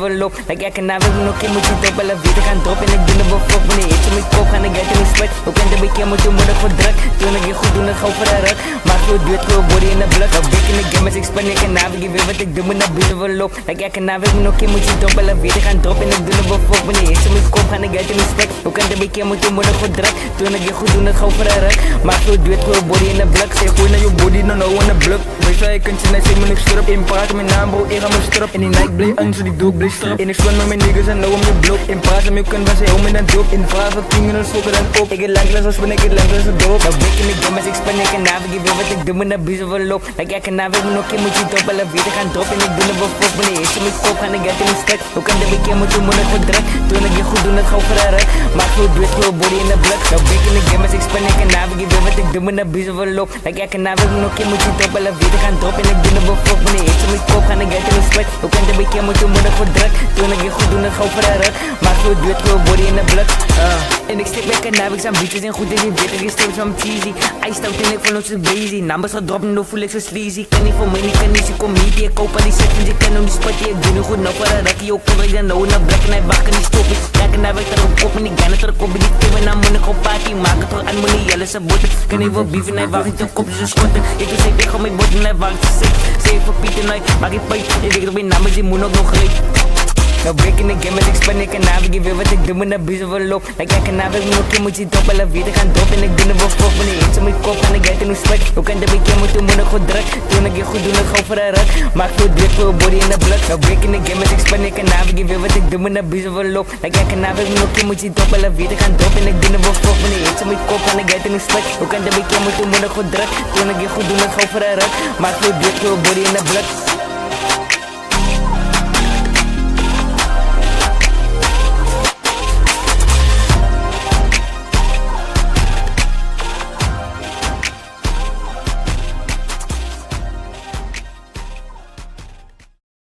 verloop. Like ik en nou wil nog een moet je top, alle weten gaan drop en ik doe het wel fuck. Wanneer ik mijn kop ga ik uit in de split. Ook in de week moet je moeder voor druk. Toen ik je goed doen het gauw voor de rug. Maar zo duurt gewoon body in de bloed. Op week in de game als ik span ik en nou ik weet wat ik doe met dat binnen verloop. Like ik en nou wil nog een moet je top, alle weten gaan drop en ik doe het wel fuck. Wanneer ik mijn kop ga ik uit in de split. Ook in de week moet je moeder voor druk. Toen ik je goed doen het gauw voor de rug. Maar zo duurt gewoon body in de bloed. Zeg gewoon naar je body, nou nou in de bluk. Wees waar je kunt zijn, hij zegt me niks strip. In praten mijn naam bro, ik ga me strip. En die Nike blij angst, die doe ik blij strip. En ik span met mijn niggas en nou om je blok. In praten met je kunt was hij om in een doop. In vraag van 10 minuten zoeken dan op. Ik heb lang glas als ben ik het lang glas als doop. Nou weet je niet game als ik span ik en nou ik weet wat ik doe met dat biezen verloop. Like ik en nou wil me nog een moet je top, alle weten gaan drop en ik doe het wel fuck. Wanneer ik mijn kop ga ik uit in de split. Ook in de week moet je moeder voor druk. Toen ik je goed doen het gauw voor de rug. Maar zo duurt gewoon body in de bloed. Nou weet je niet game als ik span ik en nou ik weet wat ik doe met dat biezen verloop. Like ik en nou wil me nog een moet je top, alle weten gaan drop en ik doe het wel fuck. Wanneer ik mijn kop ga ik uit in de split. Ook in de week moet je moeder voor druk. Toen ik je goed doen het gauw voor de rug. Maar zo duurt gewoon body in de bloed. En ik stik weg en nou ik zijn beaches en goed in die wit. Ik is steeds van cheesy. Ijs stout en ik van ons is breezy. Numbers gedropt, no voel ik zo sleazy. Ken niet voor mij, niet kan niet, ze comedie. Ik koop al die sections, ik ken hem die spotje. Ik doe nu goed nou voor een rekkie. Ook kan ik dan nou naar black en hij wacht en die stop ik. Kijk en nou ik terug op en die gannen terug op. Die team en dan moet ik op party maken. Toch aan money, jelle ze botten. Kan niet voor beef en hij wacht niet op ze schotten. Ik doe zeker gewoon mijn bord en hij wacht ze zit. Zeker voor Piet en hij maak ik pijn. Ik weet op mijn naam, die moet ook nog gereed. Nou break in de game als ik span ik en nou ik weet wat ik doe met dat biezen verloop. Like ik en nou wil me nog een moet je top, alle weten gaan drop en ik doe het wel fuck. Wanneer ik mijn kop ga ik uit in de split. Ook in de week moet je moeder goed druk. Toen ik je goed doen het gauw voor de rug. Maak zo druk voor body in de bloed. Nou break in de game als ik span ik en nou ik weet wat ik doe met dat biezen verloop. Like ik en nou wil me nog een moet je top, alle weten gaan drop en ik doe het wel fuck. Wanneer ik mijn kop ga ik uit in de split. Ook in de week moet je moeder goed druk. Toen ik je goed doen het gauw voor de rug. Maak zo druk voor body in de bloed.